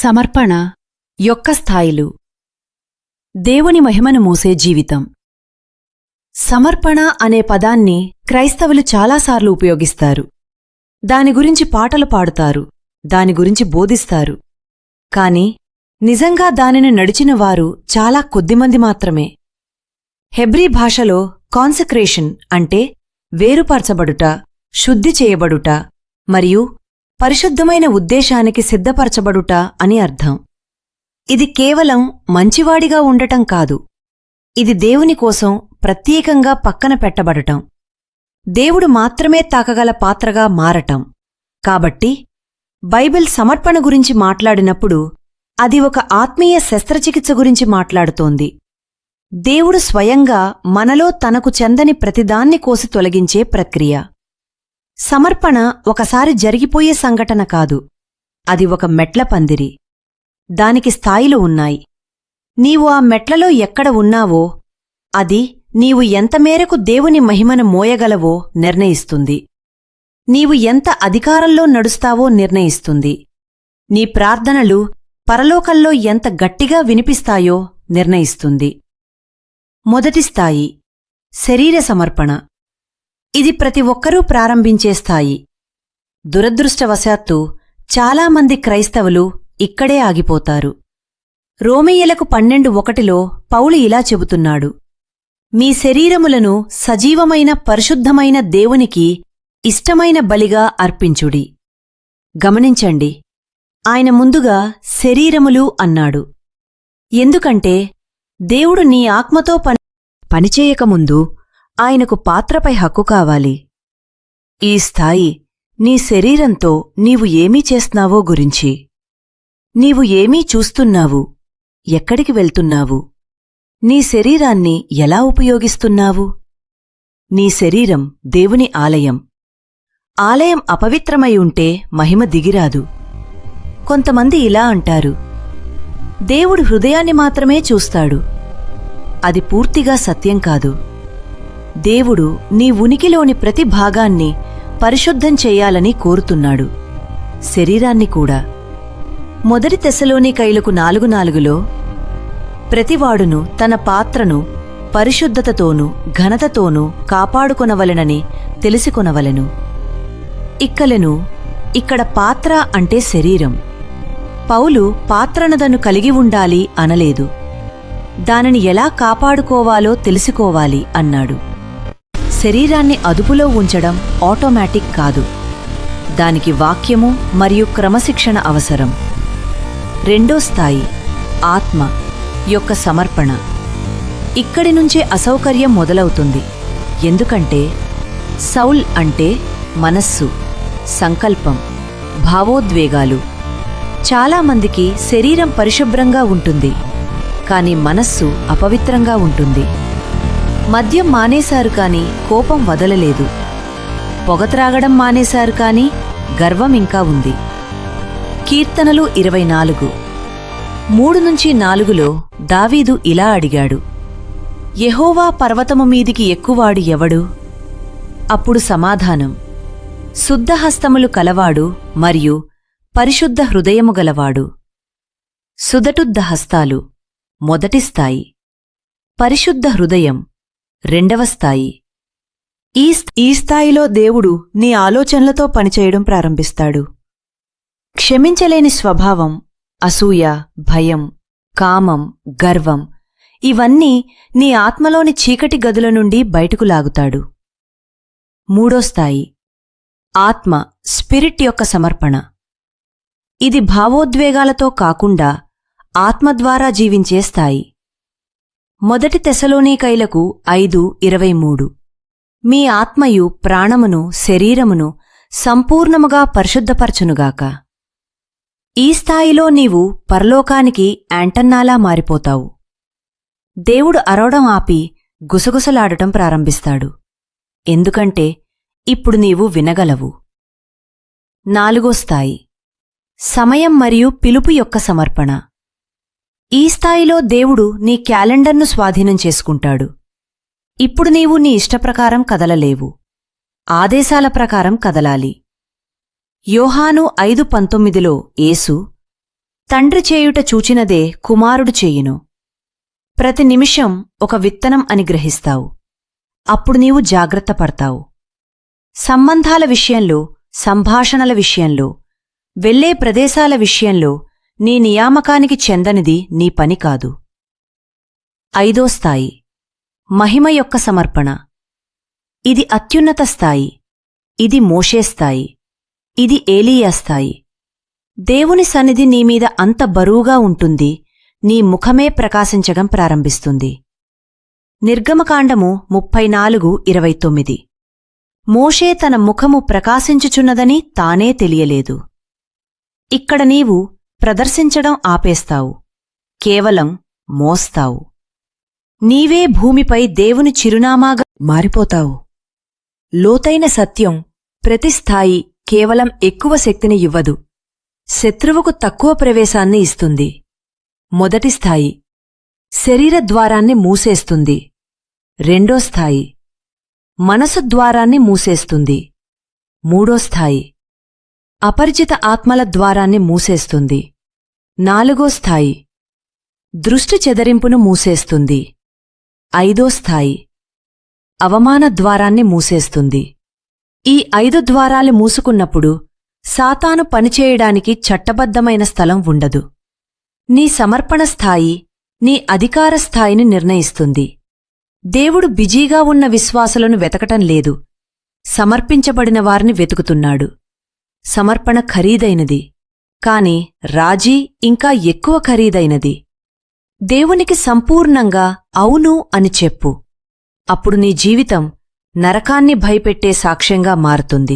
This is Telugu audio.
సమర్పణ యొక్క స్థాయిలు. దేవుని మహిమను మోసే జీవితం. సమర్పణ అనే పదాన్ని క్రైస్తవులు చాలాసార్లు ఉపయోగిస్తారు. దాని గురించి పాటలు పాడుతారు, దాని గురించి బోధిస్తారు. కాని నిజంగా దానిని నడిచినవారు చాలా కొద్దిమంది మాత్రమే. హెబ్రీ భాషలో కాన్సక్రేషన్ అంటే వేరుపరచబడుట, శుద్ధి చేయబడుట మరియు పరిశుద్ధమైన ఉద్దేశానికి సిద్ధపరచబడుట అని అర్థం. ఇది కేవలం మంచివాడిగా ఉండటం కాదు, ఇది దేవుని కోసం ప్రత్యేకంగా పక్కన పెట్టబడటం, దేవుడు మాత్రమే తాకగల పాత్రగా మారటం. కాబట్టి బైబిల్ సమర్పణ గురించి మాట్లాడినప్పుడు అది ఒక ఆత్మీయ శస్త్రచికిత్స గురించి మాట్లాడుతోంది. దేవుడు స్వయంగా మనలో తనకు చెందని ప్రతిదాన్ని కోసి తొలగించే ప్రక్రియ. సమర్పణ ఒకసారి జరిగిపోయే సంఘటన కాదు, అది ఒక మెట్ల పందిరి. దానికి స్థాయిలు ఉన్నాయి. నీవు ఆ మెట్లలో ఎక్కడ ఉన్నావో అది నీవు ఎంతమేరకు దేవుని మహిమను మోయగలవో నిర్ణయిస్తుంది. నీవు ఎంత అధికారంలో నడుస్తావో నిర్ణయిస్తుంది. నీ ప్రార్థనలు పరలోకంలో ఎంత గట్టిగా వినిపిస్తాయో నిర్ణయిస్తుంది. మొదటి స్థాయి శరీర సమర్పణ. ఇది ప్రతి ఒక్కరూ ప్రారంభించే స్థాయి. దురదృష్టవశాత్తు చాలామంది క్రైస్తవులు ఇక్కడే ఆగిపోతారు. రోమీయులకు 12:1 పౌలు ఇలా చెబుతున్నాడు: మీ శరీరములను సజీవమైన పరిశుద్ధమైన దేవునికి ఇష్టమైన బలిగా అర్పించుడి. గమనించండి, ఆయన ముందుగా శరీరములు అన్నాడు. ఎందుకంటే దేవుడు నీ ఆత్మతో పనిచేయకముందు ఆయనకు పాత్రపై హక్కు కావాలి. ఈ స్థాయి నీ శరీరంతో నీవు ఏమీ చేస్తున్నావో గురించి. నీవు ఏమీ చూస్తున్నావు, ఎక్కడికి వెళ్తున్నావు, నీ శరీరాన్ని ఎలా ఉపయోగిస్తున్నావు. నీ శరీరం దేవుని ఆలయం. ఆలయం అపవిత్రమై ఉంటే మహిమ దిగిరాదు. కొంతమంది ఇలా అంటారు: దేవుడు హృదయాన్ని మాత్రమే చూస్తాడు. అది పూర్తిగా సత్యం కాదు. దేవుడు నీ ఉనికిలోని ప్రతి భాగాన్ని పరిశుద్ధం చెయ్యాలని కోరుతున్నాడు, శరీరాన్ని కూడా. మొదటి తెస్సలోనికైలకు 4:4 ప్రతివాడును తన పాత్రను పరిశుద్ధతతోనూ ఘనతతోనూ కాపాడుకొనవలెనని తెలిసికొనవలెను. ఇక్కడ పాత్ర అంటే శరీరం. పౌలు పాత్రనదను కలిగి ఉండాలి అనలేదు, దానిని ఎలా కాపాడుకోవాలో తెలుసుకోవాలి అన్నాడు. శరీరాన్ని అదుపులో ఉంచడం ఆటోమేటిక్ కాదు, దానికి వాక్యము మరియు క్రమశిక్షణ అవసరం. రెండో స్థాయి ఆత్మ యొక్క సమర్పణ. ఇక్కడి నుంచే అసౌకర్యం మొదలవుతుంది. ఎందుకంటే సౌల్ అంటే మనస్సు, సంకల్పం, భావోద్వేగాలు. చాలామందికి శరీరం పరిశుభ్రంగా ఉంటుంది, కాని మనస్సు అపవిత్రంగా ఉంటుంది. మద్యం మానేశారు కాని కోపం వదలలేదు. పొగత్రాగడం మానేశారు కాని గర్వం ఇంకా ఉంది. కీర్తనలు 24:3-4 దావీదు ఇలా అడిగాడు: యెహోవా పర్వతము మీదికి ఎక్కువాడు ఎవడు? అప్పుడు సమాధానం: శుద్ధహస్తములు కలవాడు మరియు పరిశుద్ధ హృదయము గలవాడు. సుదటుద్ధ హస్తాలు మొదటి స్థాయి. పరిశుద్ధ హృదయం రెండవ స్థాయి. ఈ స్థాయిలో దేవుడు నీ ఆలోచనలతో పనిచేయడం ప్రారంభిస్తాడు. క్షమించలేని స్వభావం, అసూయ, భయం, కామం, గర్వం ఇవన్నీ నీ ఆత్మలోని చీకటి గదుల నుండి బయటకు లాగుతాడు. మూడో స్థాయి ఆత్మ స్పిరిట్ యొక్క సమర్పణ. ఇది భావోద్వేగాలతో కాకుండా ఆత్మ ద్వారా జీవించే స్థాయి. మొదటి తెస్సలోనికైలకు 5:23 మీ ఆత్మయు ప్రాణమును శరీరమును సంపూర్ణముగా పరిశుద్ధపరచునుగాక. ఈ స్థాయిలో నీవు పరలోకానికి యాంటన్నాలా మారిపోతావు. దేవుడు అరవడం ఆపి గుసగుసలాడటం ప్రారంభిస్తాడు, ఎందుకంటే ఇప్పుడు నీవు వినగలవు. నాలుగో స్థాయి సమయం మరియు పిలుపు యొక్క సమర్పణ. ఈ స్థాయిలో దేవుడు నీ క్యాలెండర్ను స్వాధీనం చేసుకుంటాడు. ఇప్పుడు నీవు నీ ఇష్టప్రకారం కదలలేవు, ఆదేశాల ప్రకారం కదలాలి. యోహాను 5:19 యేసు, తండ్రి చేయుట చూచినదే కుమారుడు చేయును. ప్రతి నిమిషం ఒక విత్తనం అని గ్రహిస్తావు. అప్పుడు నీవు జాగ్రత్త పడతావు. సంబంధాల విషయంలో, సంభాషణల విషయంలో, వెళ్ళే ప్రదేశాల విషయంలో నీ నియామకానికి చెందనిది నీ పని కాదు. 5వ స్థాయి మహిమ యొక్క సమర్పణ. ఇది అత్యున్నత స్థాయి. ఇది మోషే స్థాయి. ఇది ఏలీయా స్థాయి. దేవుని సన్నిధి నీమీద అంత బరువుగా ఉంటుంది, నీ ముఖమే ప్రకాశించడం ప్రారంభిస్తుంది. నిర్గమకాండము 34:29. మోషే తన ముఖము ప్రకాశించుచున్నదని తానే తెలియలేదు. ఇక్కడ నీవు ప్రదర్శించడం ఆపేస్తావు, కేవలం మోస్తావు. నీవే భూమిపై దేవుని చిరునామాగా మారిపోతావు. లోతైన సత్యం ప్రతి స్థాయి కేవలం ఎక్కువ శక్తిని ఇవ్వదు, శత్రువుకు తక్కువ ప్రవేశాన్ని ఇస్తుంది. మొదటి స్థాయి శరీర ద్వారాన్ని మూసేస్తుంది. 2వ స్థాయి మనసు ద్వారాన్ని మూసేస్తుంది. 3వ స్థాయి అపరిచిత ఆత్మల ద్వారాన్ని మూసేస్తుంది. 4వ స్థాయి దృష్టి చెదరింపును మూసేస్తుంది. 5వ స్థాయి అవమాన ద్వారాన్ని మూసేస్తుంది. ఈ 5 ద్వారాలు మూసుకున్నప్పుడు సాతాను పనిచేయడానికి చట్టబద్ధమైన స్థలం ఉండదు. నీ సమర్పణ స్థాయి నీ అధికార స్థాయిని నిర్ణయిస్తుంది. దేవుడు బిజీగా ఉన్న విశ్వాసులను వెతకటం లేదు, సమర్పించబడిన వారిని వెతుకుతున్నాడు. సమర్పణ ఖరీదైనది, కాని రాజీ ఇంకా ఎక్కువ ఖరీదైనది. దేవునికి సంపూర్ణంగా అవును అని చెప్పు. అప్పుడు నీ జీవితం నరకాన్ని భయపెట్టే సాక్ష్యంగా మారుతుంది.